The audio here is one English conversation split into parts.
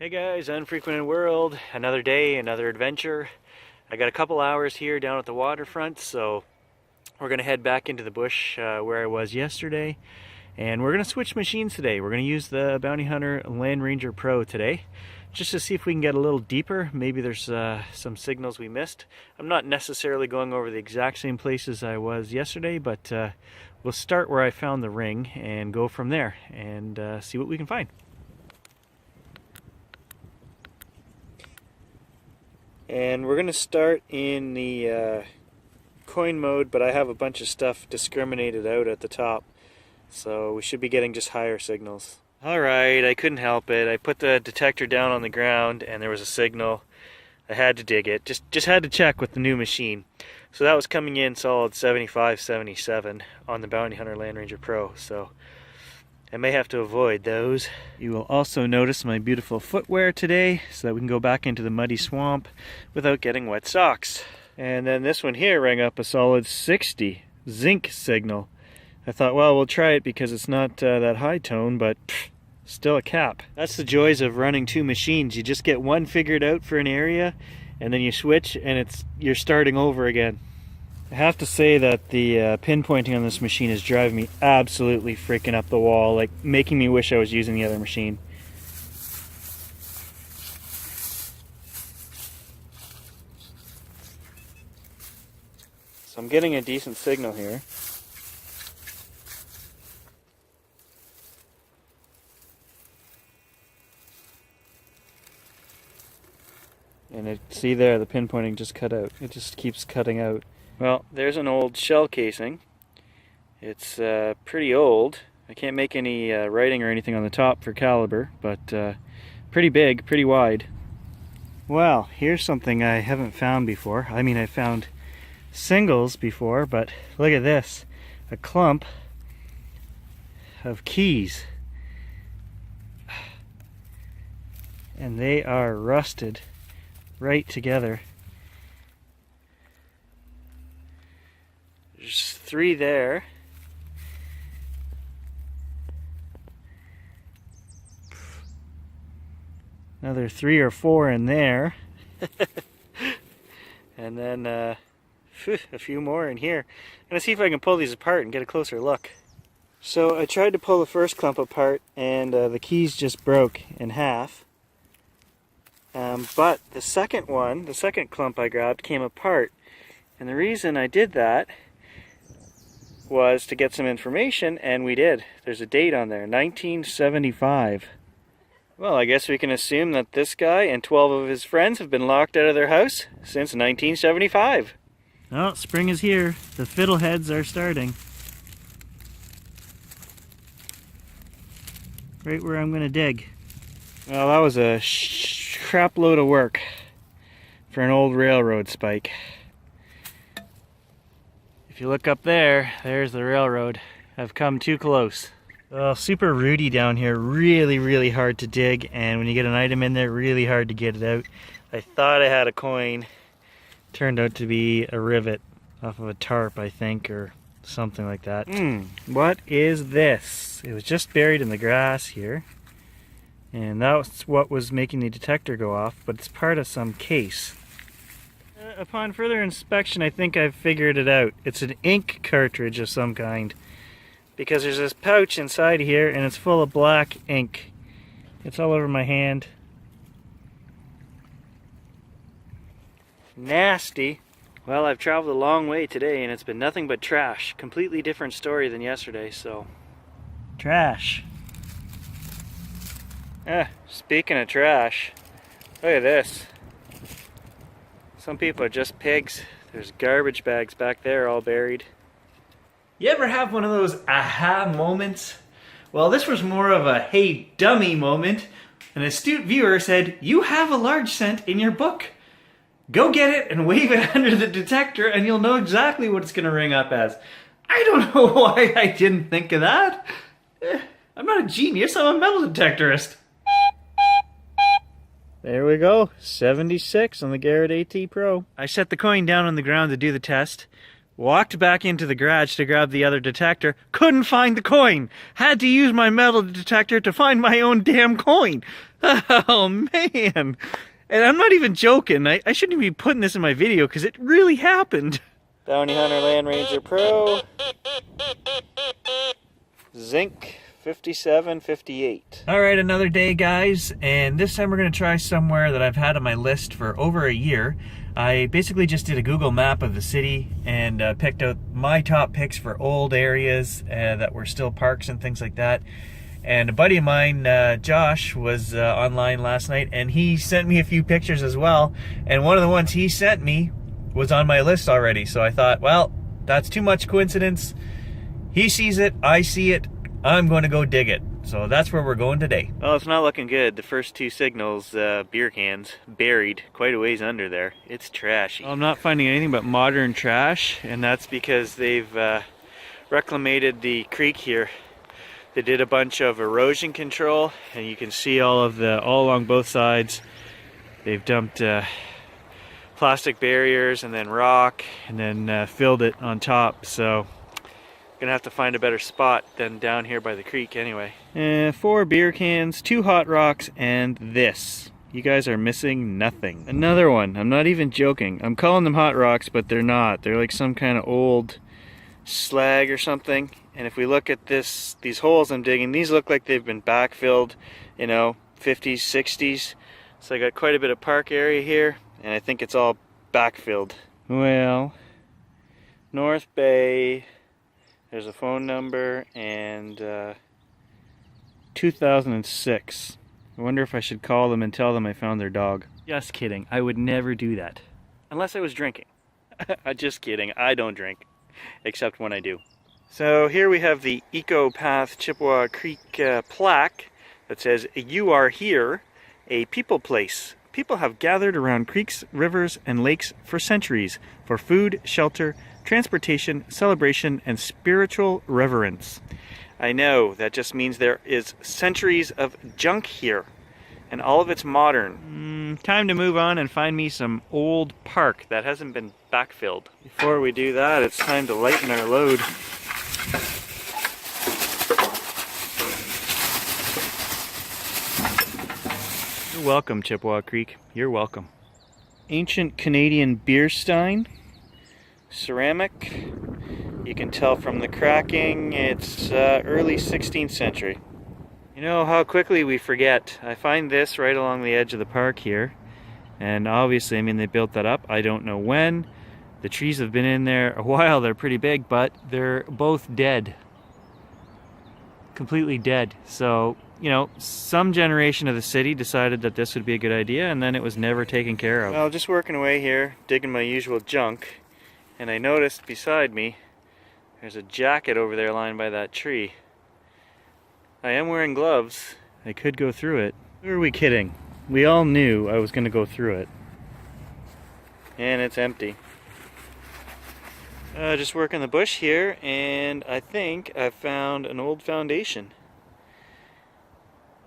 Hey guys, Unfrequented world, another day, another adventure. I got a couple hours here down at the waterfront, so we're gonna head back into the bush where I was yesterday, and we're gonna switch machines today. We're gonna use the Bounty Hunter Land Ranger Pro today, just to see if we can get a little deeper. Maybe there's some signals we missed. I'm not necessarily going over the exact same places I was yesterday, but we'll start where I found the ring and go from there and see what we can find. And we're going to start in the coin mode, but I have a bunch of stuff discriminated out at the top, so we should be getting just higher signals. Alright, I couldn't help it. I put the detector down on the ground and there was a signal. I had to dig it. Just had to check with the new machine. So that was coming in solid 75, 77 on the Bounty Hunter Land Ranger Pro, so I may have to avoid those. You will also notice my beautiful footwear today so that we can go back into the muddy swamp without getting wet socks. And then this one here rang up a solid 60 zinc signal. I thought, well, we'll try it because it's not that high tone, but still a cap. That's the joys of running two machines. You just get one figured out for an area and then you switch and you're starting over again. I have to say that the pinpointing on this machine is driving me absolutely freaking up the wall, like making me wish I was using the other machine. So I'm getting a decent signal here. And see there, the pinpointing just cut out. It just keeps cutting out. Well, there's an old shell casing. It's pretty old. I can't make any writing or anything on the top for caliber, but pretty big, pretty wide. Well, here's something I haven't found before. I mean, I found singles before, but look at this. A clump of keys. And they are rusted right together. There's 3 there. Another 3 or 4 in there. And then a few more in here. I'm gonna see if I can pull these apart and get a closer look. So I tried to pull the first clump apart and the keys just broke in half. But the second one, the second clump I grabbed, came apart. And the reason I did that was to get some information, and we did. There's a date on there, 1975. Well, I guess we can assume that this guy and 12 of his friends have been locked out of their house since 1975. Oh, spring is here. The fiddleheads are starting. Right where I'm gonna dig. Well, that was a crap load of work for an old railroad spike. If you look up there, there's the railroad. I've come too close. Well, super rooty down here, really hard to dig, and when you get an item in there, really hard to get it out. I thought I had a coin. Turned out to be a rivet off of a tarp, I think, or something like that. What is this? It was just buried in the grass here. And that's what was making the detector go off, but it's part of some case. Upon further inspection, I think I've figured it out. It's an ink cartridge of some kind. Because there's this pouch inside here and it's full of black ink. It's all over my hand. Nasty. Well, I've traveled a long way today and it's been nothing but trash. Completely different story than yesterday, so. Trash. Speaking of trash, look at this. Some people are just pigs. There's garbage bags back there all buried. You ever have one of those aha moments? Well, this was more of a hey dummy moment. An astute viewer said, "You have a large cent in your book. Go get it and wave it under the detector and you'll know exactly what it's going to ring up as." I don't know why I didn't think of that. I'm not a genius, I'm a metal detectorist. There we go, 76 on the Garrett AT Pro. I set the coin down on the ground to do the test, walked back into the garage to grab the other detector, couldn't find the coin. Had to use my metal detector to find my own damn coin. Oh man! And I'm not even joking. I shouldn't be putting this in my video because it really happened. Bounty Hunter Land Ranger Pro. Zinc 5758. Alright, another day guys, and this time we're going to try somewhere that I've had on my list for over a year. I basically just did a Google map of the city and picked out my top picks for old areas that were still parks and things like that. And a buddy of mine, Josh, was online last night and he sent me a few pictures as well. And one of the ones he sent me was on my list already. So I thought, well, that's too much coincidence. He sees it, I see it, I'm going to go dig it. So that's where we're going today. Well, it's not looking good. The first two signals, beer cans, buried quite a ways under there. It's trashy. Well, I'm not finding anything but modern trash, and that's because they've reclamated the creek here. They did a bunch of erosion control, and you can see all along both sides. They've dumped plastic barriers and then rock, and then filled it on top. So gonna have to find a better spot than down here by the creek anyway. 4 beer cans, 2 hot rocks, and this. You guys are missing nothing. Another one. I'm not even joking. I'm calling them hot rocks, but they're not. They're like some kind of old slag or something. And if we look at these holes I'm digging, these look like they've been backfilled, you know, 50s, 60s. So I got quite a bit of park area here, and I think it's all backfilled. Well, North Bay, there's a phone number, and 2006. I wonder if I should call them and tell them I found their dog. Just kidding, I would never do that. Unless I was drinking. Just kidding, I don't drink, except when I do. So here we have the Eco Path Chippewa Creek plaque that says, "You are here, a people place. People have gathered around creeks, rivers, and lakes for centuries for food, shelter, transportation, celebration, and spiritual reverence." I know, that just means there is centuries of junk here, and all of it's modern. Time to move on and find me some old park that hasn't been backfilled. Before we do that, it's time to lighten our load. You're welcome, Chippewa Creek. You're welcome. Ancient Canadian beer stein. Ceramic. You can tell from the cracking it's early 16th century. You know how quickly we forget. I find this right along the edge of the park here, and obviously, I mean, they built that up. I don't know when. The trees have been in there a while. They're pretty big, but they're both dead. Completely dead. So, you know, some generation of the city decided that this would be a good idea, and then it was never taken care of. Well, just working away here, digging my usual junk, and I noticed beside me there's a jacket over there lying by that tree. I am wearing gloves. I could go through it. Who are we kidding? We all knew I was going to go through it. And it's empty. Just working the bush here, and I think I found an old foundation.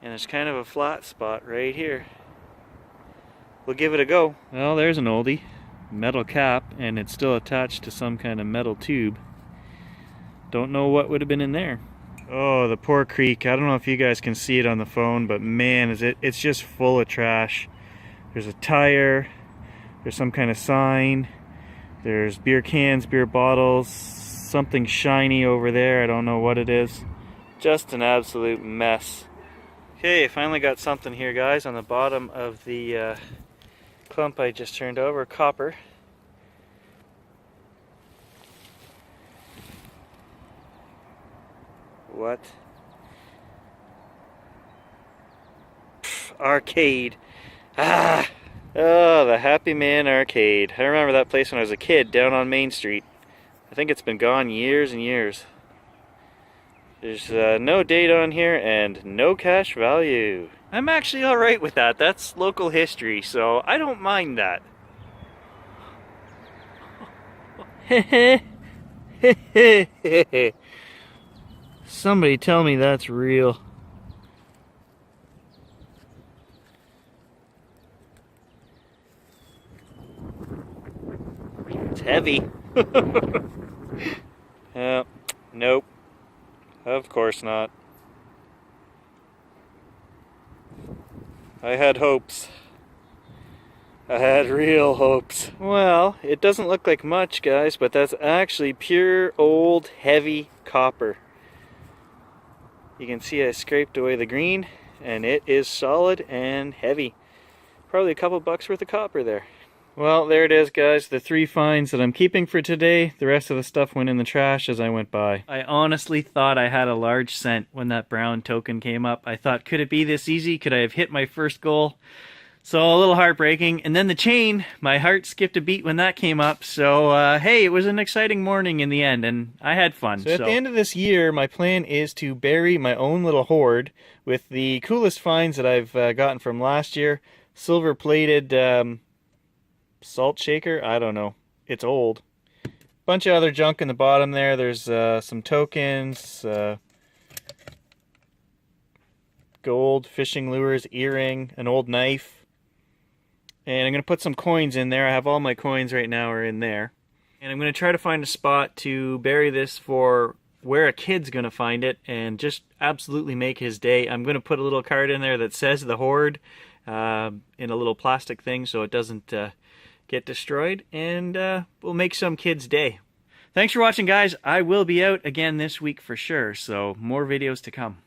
And there's kind of a flat spot right here. We'll give it a go. Well, there's an oldie. Metal cap, and it's still attached to some kind of metal tube. Don't know what would have been in there. Oh, the poor creek. I don't know if you guys can see it on the phone, but man, it's just full of trash. There's a tire, there's some kind of sign, there's beer cans, beer bottles, something shiny over there, I don't know what it is. Just an absolute mess. Okay, I finally got something here, guys, on the bottom of the clump I just turned over, copper. What? Pff, arcade. Ah! Oh, the Happy Man Arcade. I remember that place when I was a kid down on Main Street. I think it's been gone years and years. There's no date on here and no cash value. I'm actually alright with that. That's local history, so I don't mind that. Somebody tell me that's real. It's heavy. Nope. Of course not. I had hopes. I had real hopes. Well, it doesn't look like much, guys, but that's actually pure old heavy copper. You can see I scraped away the green, and it is solid and heavy. Probably a couple bucks worth of copper there. Well, there it is, guys, the 3 finds that I'm keeping for today. The rest of the stuff went in the trash as I went by. I honestly thought I had a large cent when that brown token came up. I thought, could it be this easy? Could I have hit my first goal? So a little heartbreaking. And then the chain, my heart skipped a beat when that came up. So hey, it was an exciting morning in the end, and I had fun. So at the end of this year, my plan is to bury my own little hoard with the coolest finds that I've gotten from last year. Silver plated salt shaker, I don't know. It's old. Bunch of other junk in the bottom there. There's some tokens, gold, fishing lures, earring, an old knife. And I'm going to put some coins in there. I have all my coins right now are in there. And I'm going to try to find a spot to bury this for where a kid's going to find it and just absolutely make his day. I'm going to put a little card in there that says the hoard in a little plastic thing so it doesn't get destroyed. And we'll make some kid's day. Thanks for watching, guys. I will be out again this week for sure, so more videos to come.